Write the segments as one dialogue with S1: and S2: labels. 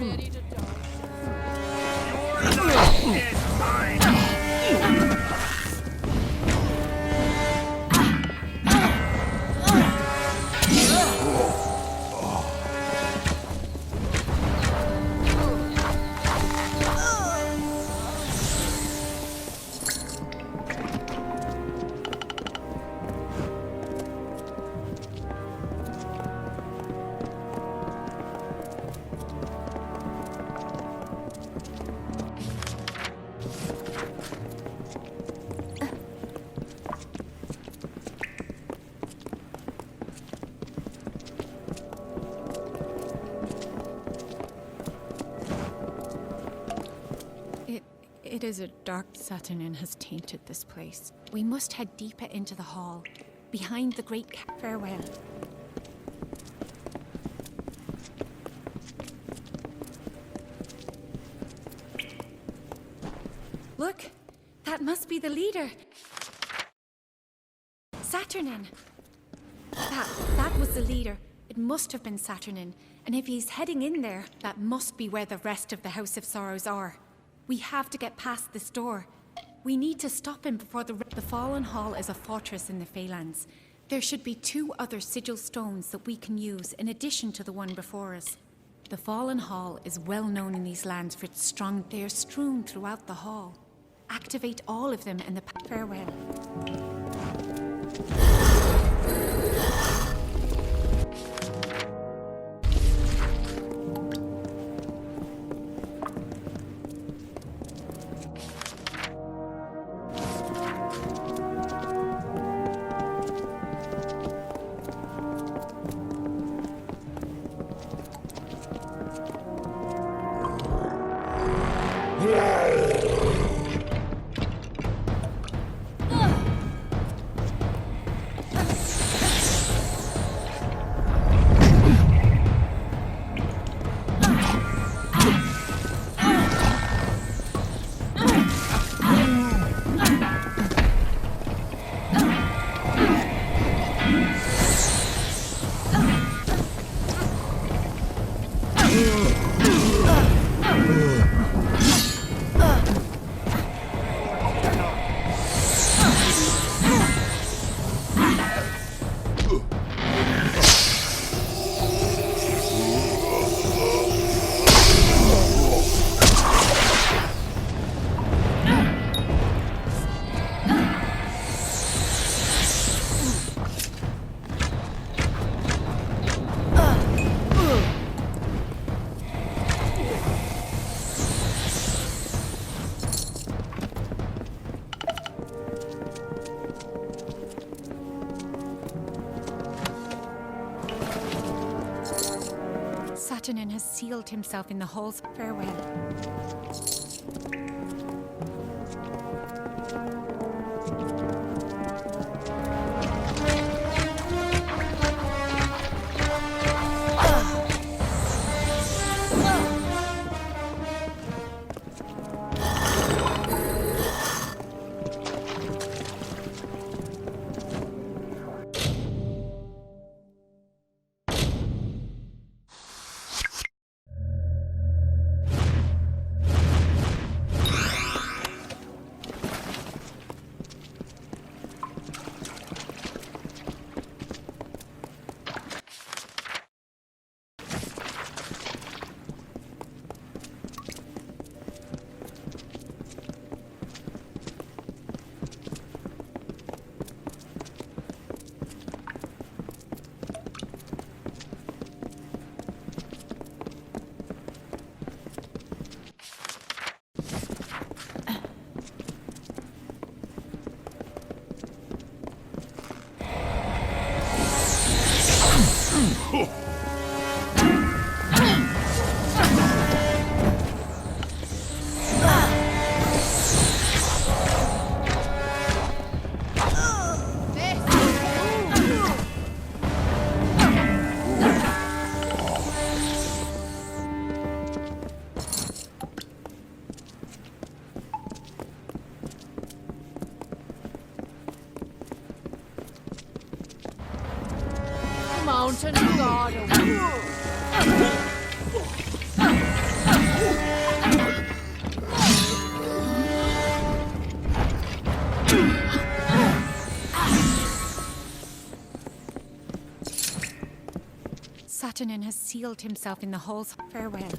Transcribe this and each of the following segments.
S1: ready to die.
S2: Your life is mine!
S3: It is a dark Saturnin has tainted this place. We must head deeper into the hall, behind the great farewell. Look, that must be the leader. Saturnin. That was the leader. It must have been Saturnin. And if he's heading in there, that must be where the rest of the House of Sorrows are. We have to get past this door. We need to stop him before the Fallen Hall is a fortress in the Phalanx. There should be 2 other sigil stones that we can use in addition to the one before us. The Fallen Hall is well known in these lands for its strong. They are strewn throughout the hall. Activate all of them in the farewell. Saturnin has sealed himself in the hall's farewell.
S1: Mountain God.
S3: Saturnin has sealed himself in the halls. Farewell.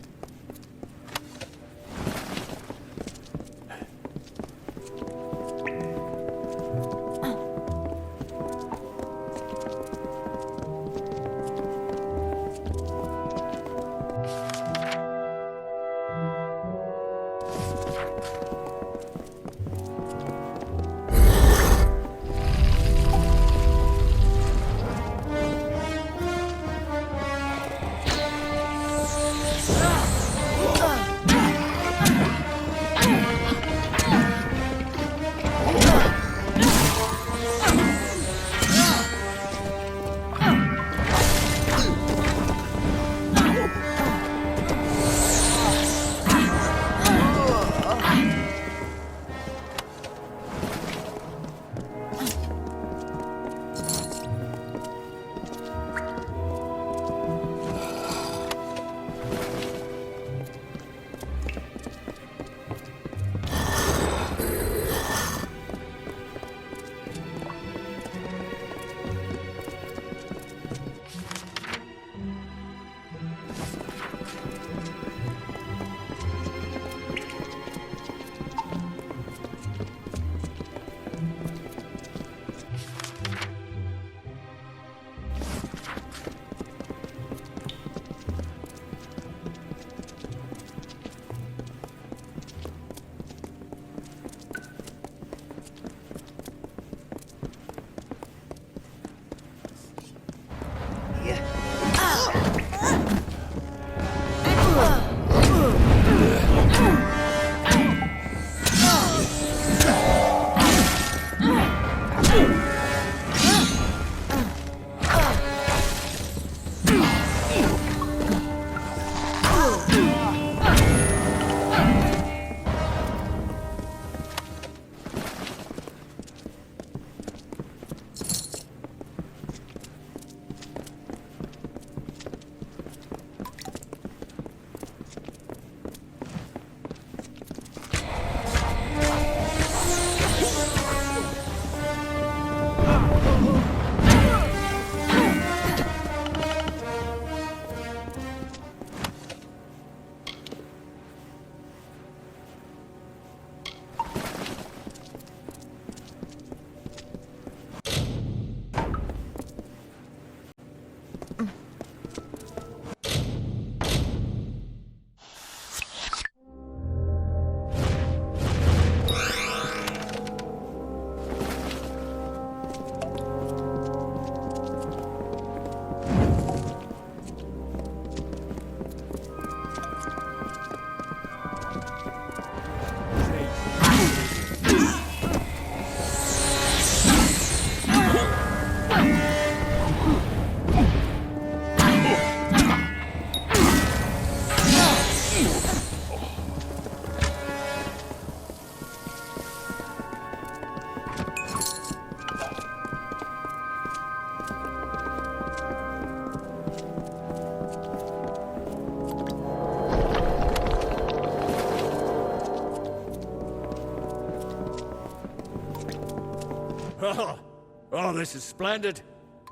S1: Oh, this is splendid.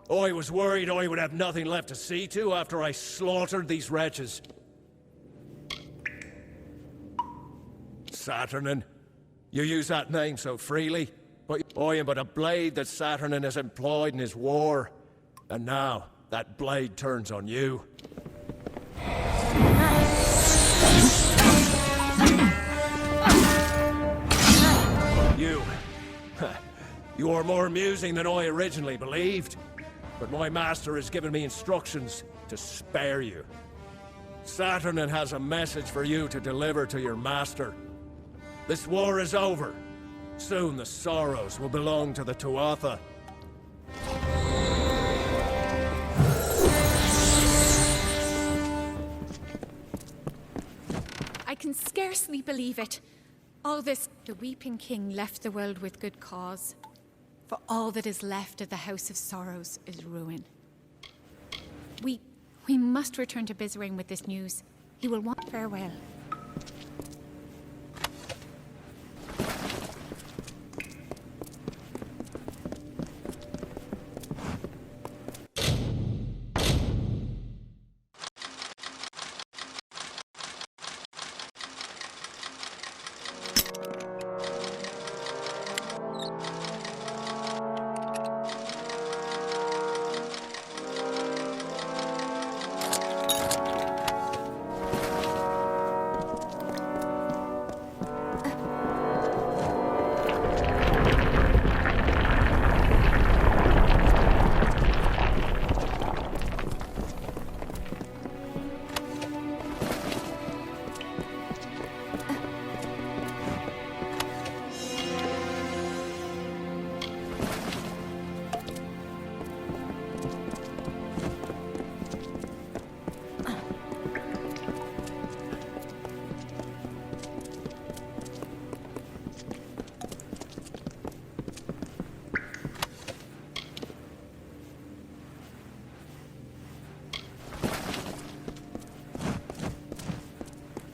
S1: I was worried I would have nothing left to see to after I slaughtered these wretches. Saturnin. You use that name so freely, but I am but a blade that Saturnin has employed in his war. And now, that blade turns on you. You. You are more amusing than I originally believed. But my master has given me instructions to spare you. Saturnin has a message for you to deliver to your master. This war is over. Soon the sorrows will belong to the Tuatha.
S3: I can scarcely believe it. All this... The Weeping King left the world with good cause. For all that is left of the House of Sorrows is ruin. We must return to Bizering with this news. He will want farewell.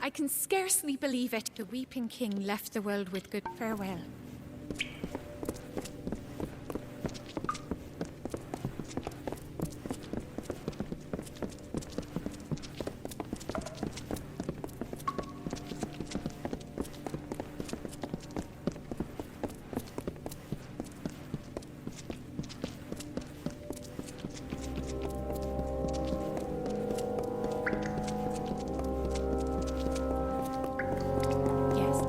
S3: I can scarcely believe it. The Weeping King left the world with good farewell. Yes.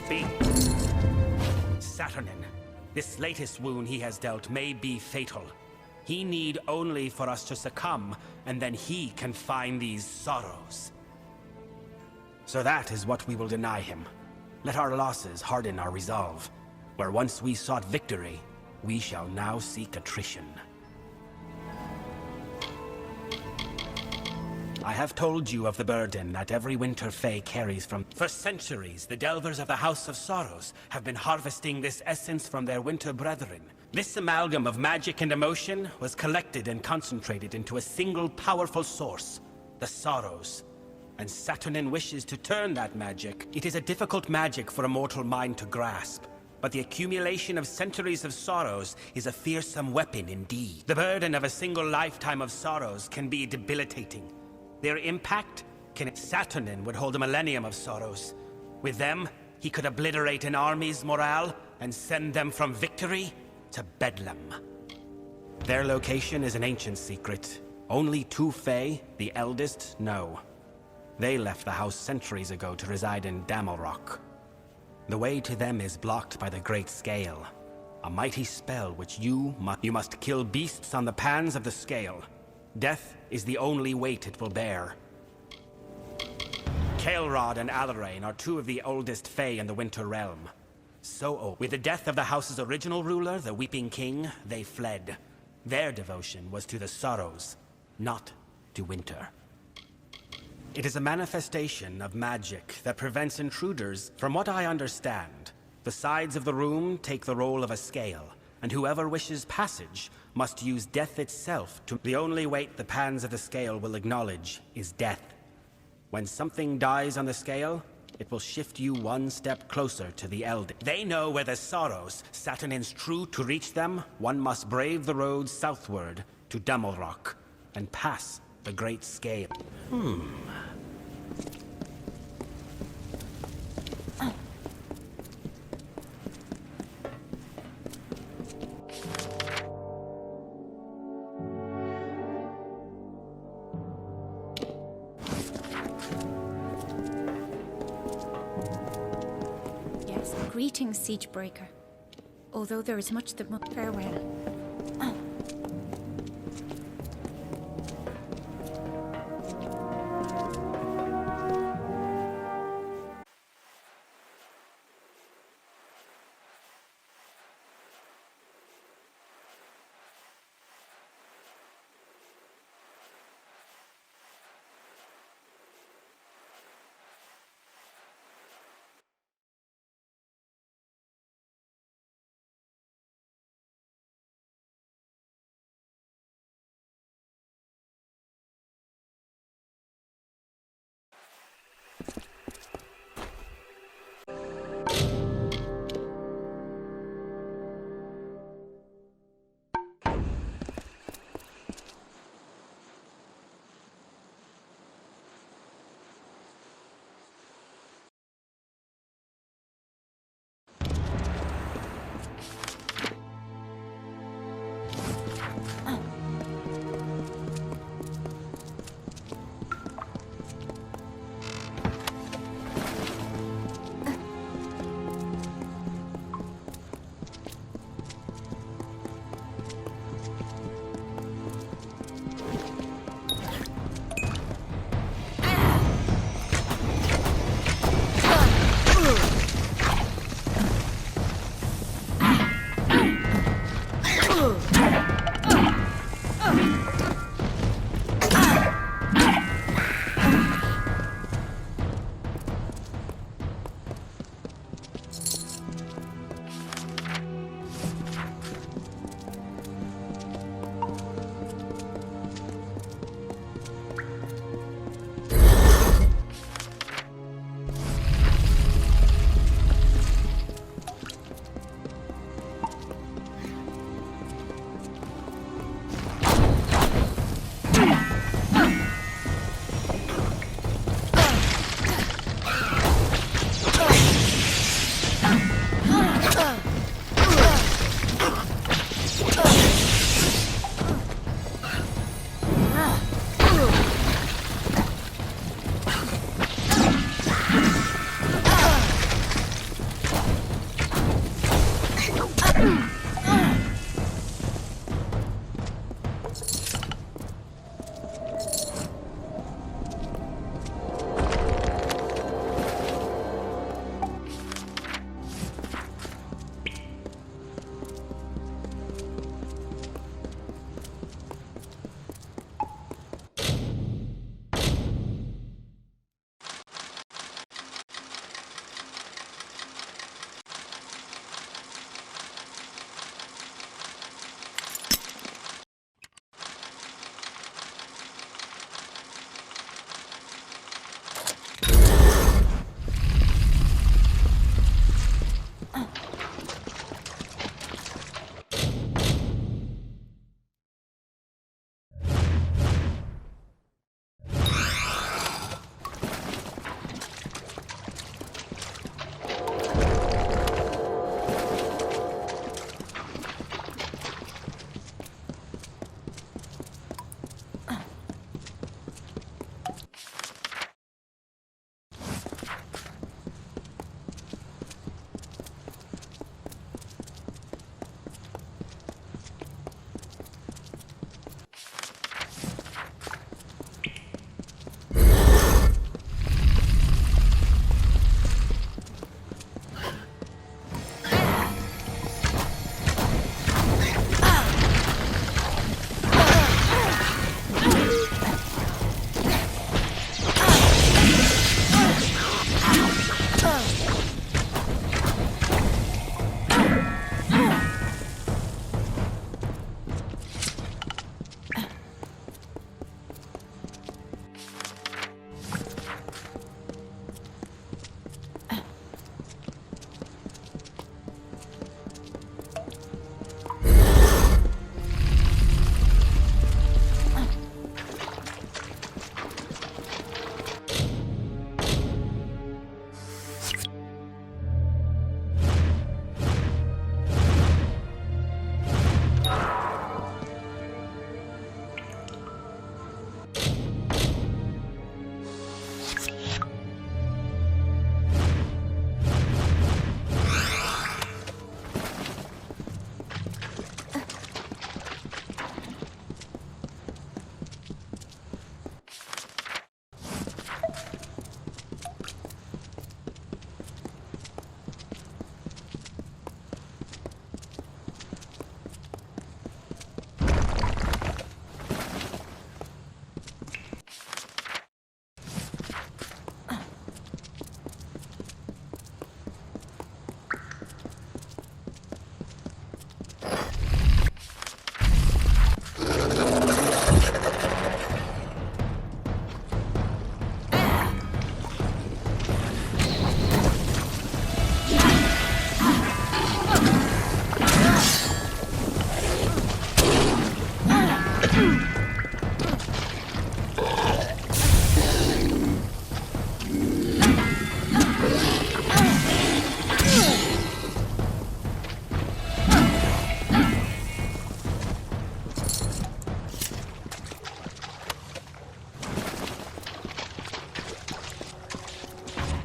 S2: Speak. Saturnin, this latest wound he has dealt may be fatal. He need only for us to succumb, and then he can find these sorrows. So that is what we will deny him. Let our losses harden our resolve. Where once we sought victory, we shall now seek attrition. I have told you of the burden that every winter Fae carries from... For centuries, the Delvers of the House of Sorrows have been harvesting this essence from their winter brethren. This amalgam of magic and emotion was collected and concentrated into a single powerful source, the Sorrows. And Saturnin wishes to turn that magic. It is a difficult magic for a mortal mind to grasp, but the accumulation of centuries of sorrows is a fearsome weapon indeed. The burden of a single lifetime of sorrows can be debilitating. Their impact can... Saturnin would hold a millennium of sorrows. With them, he could obliterate an army's morale and send them from victory to bedlam. Their location is an ancient secret. Only two Fae, the eldest, know. They left the house centuries ago to reside in Amalur. The way to them is blocked by the Great Scale, a mighty spell which you must kill beasts on the pans of the scale. Death is the only weight it will bear. Kael'rod and Alarain are two of the oldest Fae in the Winter Realm. So old. With the death of the house's original ruler, the Weeping King, they fled. Their devotion was to the sorrows, not to winter. It is a manifestation of magic that prevents intruders. From what I understand, the sides of the room take the role of a scale, and whoever wishes passage must use death itself to... The only weight the pans of the scale will acknowledge is death. When something dies on the scale, it will shift you one step closer to the Elder. They know where the sorrows, Saturnin's true. To reach them, one must brave the road southward to Amalur and pass the Great Scale.
S3: Yes, greetings, Siegebreaker. although there is much that must farewell.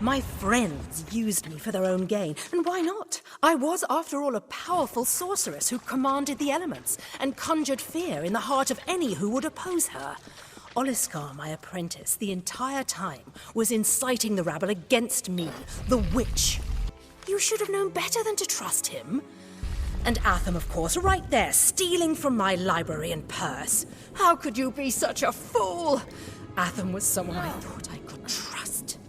S4: My friends used me for their own gain, and why not? I was, after all, a powerful sorceress who commanded the elements and conjured fear in the heart of any who would oppose her. Oliskar, my apprentice, the entire time was inciting the rabble against me, the witch. You should have known better than to trust him. And Atham, of course, right there, stealing from my library and purse. How could you be such a fool? Atham was someone I thought I could trust.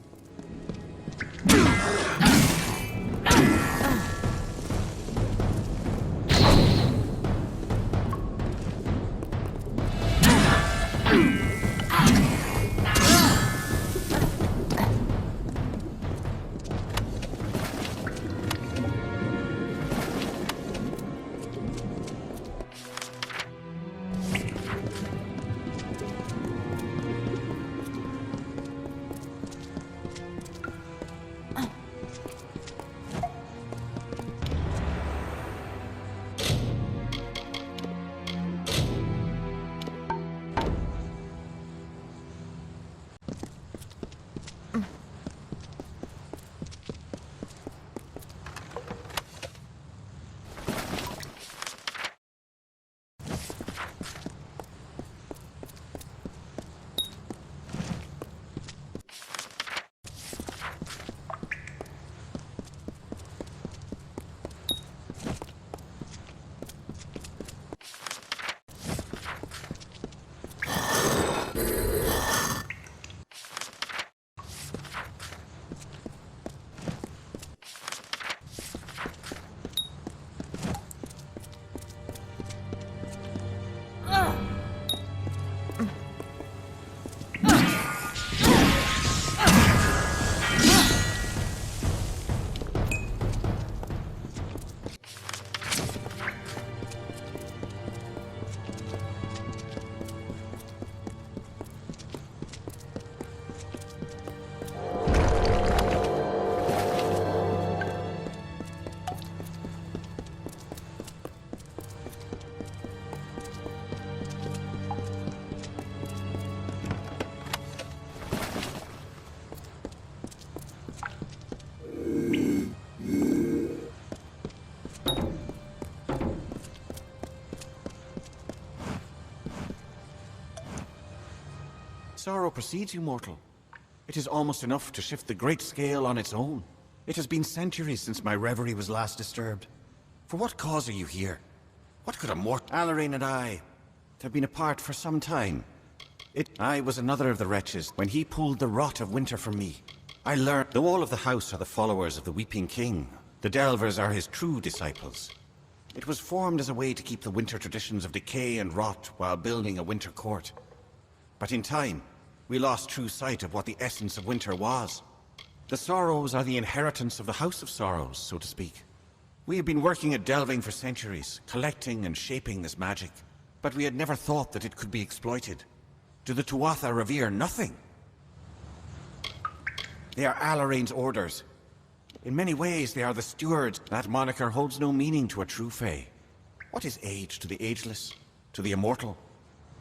S5: Sorrow precedes you, mortal. It is almost enough to shift the great scale on its own. It has been centuries since my reverie was last disturbed. For what cause are you here? What could a Amalur and I have been apart for some time. I was another of the wretches when he pulled the rot of winter from me. I learned, though all of the house are the followers of the Weeping King, the Delvers are his true disciples. It was formed as a way to keep the winter traditions of decay and rot while building a winter court. But in time, we lost true sight of what the essence of winter was. The Sorrows are the inheritance of the House of Sorrows, so to speak. We have been working at delving for centuries, collecting and shaping this magic. But we had never thought that it could be exploited. Do the Tuatha revere nothing? They are Alarain's orders. In many ways, they are the stewards. That moniker holds no meaning to a true Fae. What is age to the ageless? To the immortal?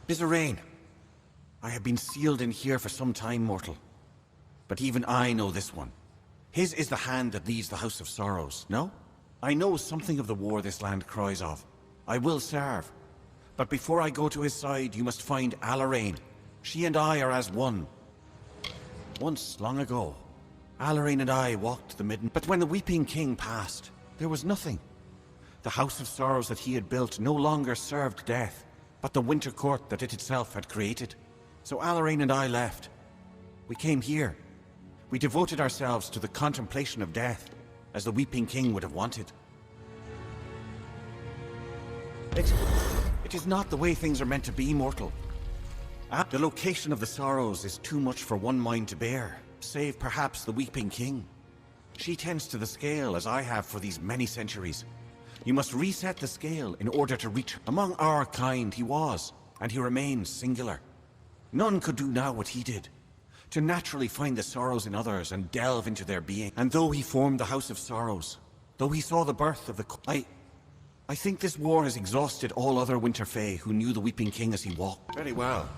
S5: Bizarrain, I have been sealed in here for some time, mortal. But even I know this one. His is the hand that leads the House of Sorrows, no? I know something of the war this land cries of. I will serve. But before I go to his side, you must find Alarain. She and I are as one. Once, long ago, Alarain and I walked the midden. But when the Weeping King passed, there was nothing. The House of Sorrows that he had built no longer served death, but the winter court that it itself had created. So Alarain and I left. We came here. We devoted ourselves to the contemplation of death, as the Weeping King would have wanted. It is not the way things are meant to be, mortal. The location of the Sorrows is too much for one mind to bear, save perhaps the Weeping King. She tends to the scale as I have for these many centuries. You must reset the scale in order to reach. Among our kind he was, and he remains singular. None could do now what he did. To naturally find the Sorrows in others and delve into their being. And though he formed the House of Sorrows, though he saw the birth of the... I think this war has exhausted all other Winter Fae who knew the Weeping King as he walked. Very well.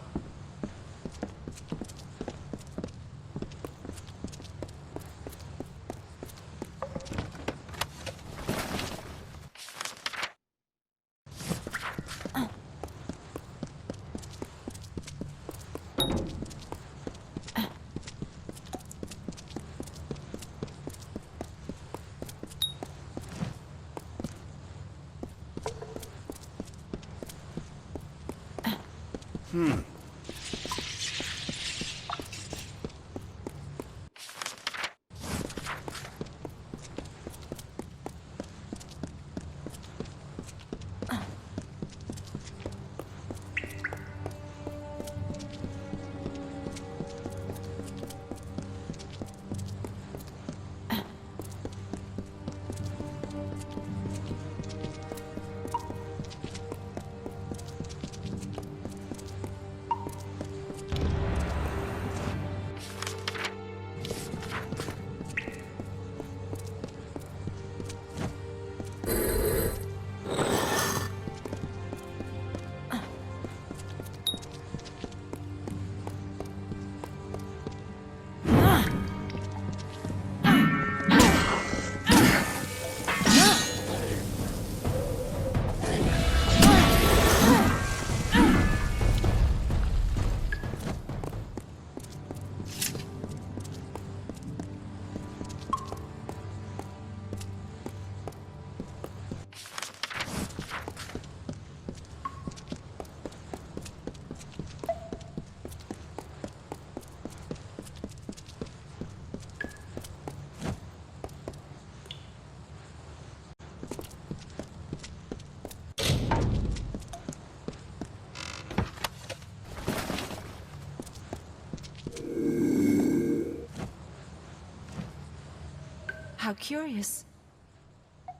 S6: How curious.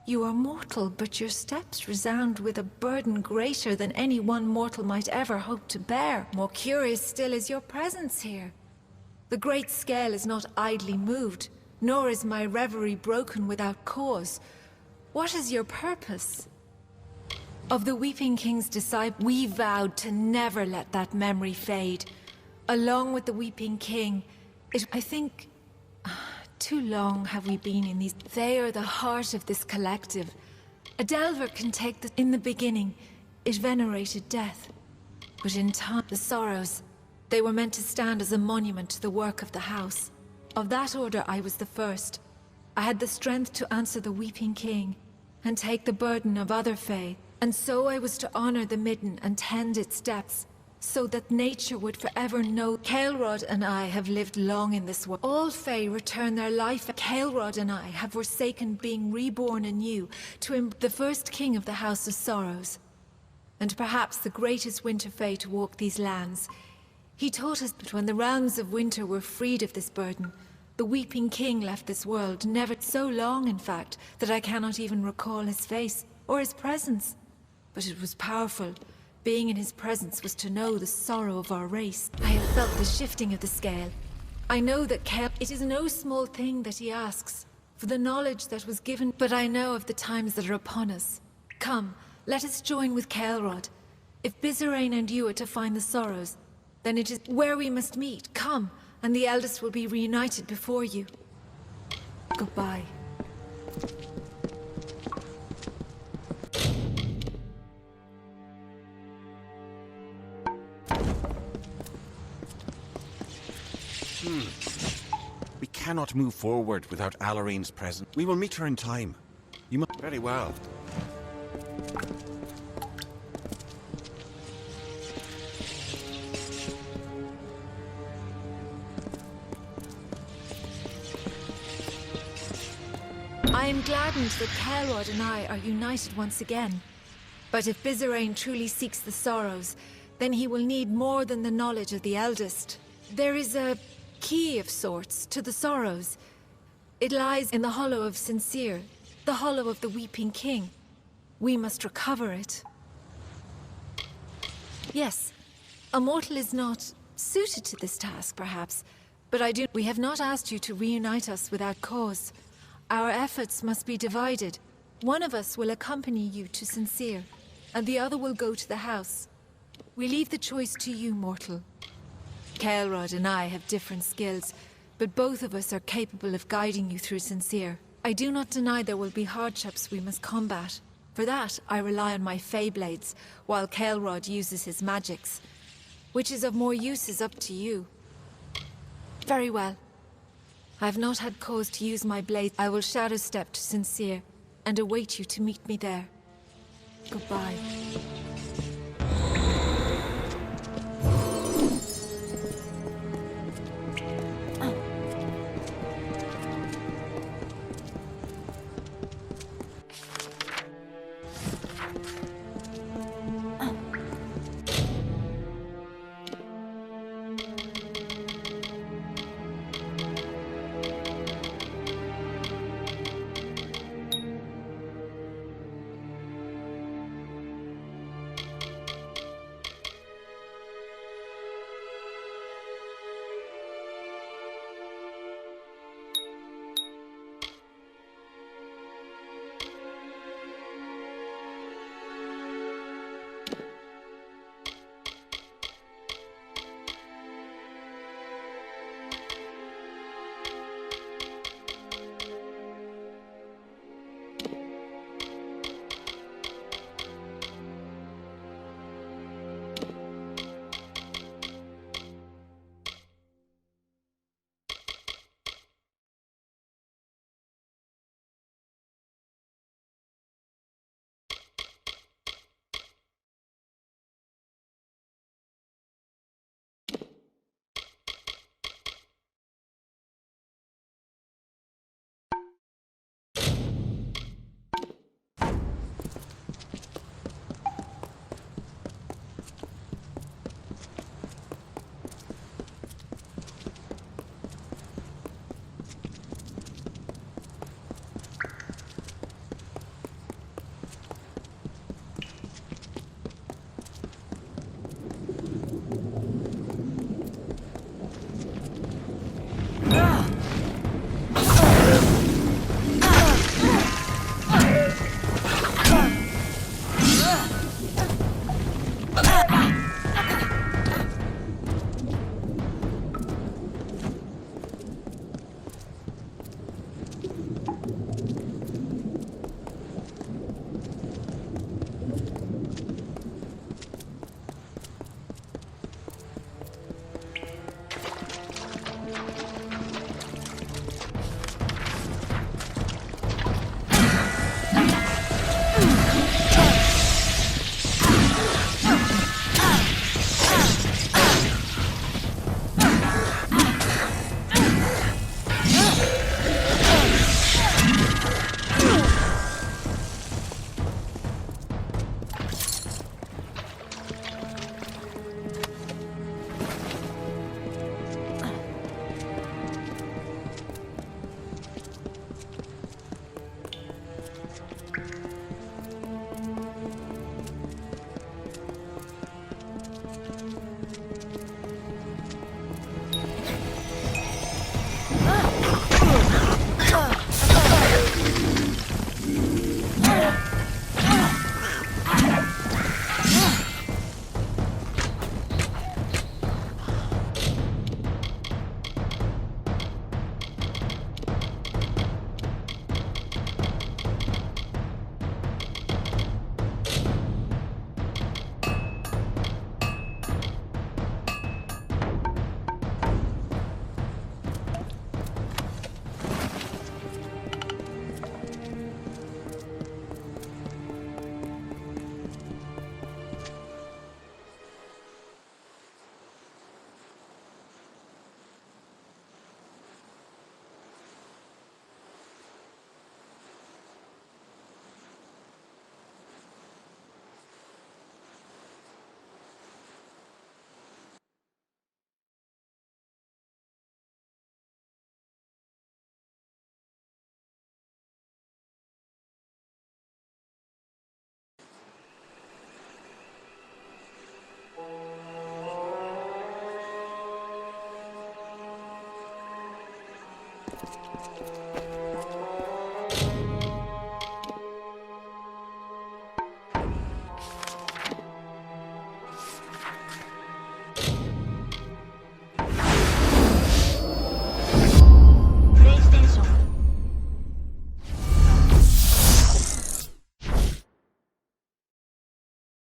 S6: You are mortal, but your steps resound with a burden greater than any one mortal might ever hope to bear. More curious still is your presence here. The great scale is not idly moved, nor is my reverie broken without cause. What is your purpose? Of the Weeping King's disciple, we vowed to never let that memory fade. Along with the Weeping King, I think... Too long have we been in these... They are the heart of this collective. A Delver can take the... In the beginning, it venerated death. But in time, the sorrows, they were meant to stand as a monument to the work of the house. Of that order, I was the first. I had the strength to answer the Weeping King, and take the burden of other Fae. And so I was to honor the Midden and tend its depths, so that nature would forever know. Kael'rod and I have lived long in this world. All Fae return their life. Kael'rod and I have forsaken being reborn anew to the first king of the House of Sorrows. And perhaps the greatest winter Fae to walk these lands. He taught us that when the realms of winter were freed of this burden, the Weeping King left this world, never so long in fact, that I cannot even recall his face, or his presence. But it was powerful. Being in his presence was to know the sorrow of our race. I have felt the shifting of the scale. I know that it is no small thing that he asks, for the knowledge that was given, but I know of the times that are upon us. Come, let us join with Kael'rod. If Bizarane and you are to find the sorrows, then it is where we must meet. Come, and the eldest will be reunited before you. Goodbye.
S5: We cannot move forward without Alarine's presence. We will meet her in time. You must... Very well.
S6: I am gladdened that Kael'rod and I are united once again. But if Bizarane truly seeks the sorrows, then he will need more than the knowledge of the eldest. There is a key of sorts to the sorrows. It lies in the hollow of Sincere, the hollow of the Weeping King. We must recover it. Yes, a mortal is not suited to this task, perhaps, but we have not asked you to reunite us without cause. Our efforts must be divided. One of us will accompany you to Sincere, and the other will go to the house. We leave the choice to you, mortal. Kael'rod and I have different skills, but both of us are capable of guiding you through Sincere. I do not deny there will be hardships we must combat. For that, I rely on my Fey blades, while Kael'rod uses his magics. Which is of more use is up to you. Very well. I have not had cause to use my blade. I will shadow step to Sincere, and await you to meet me there. Goodbye.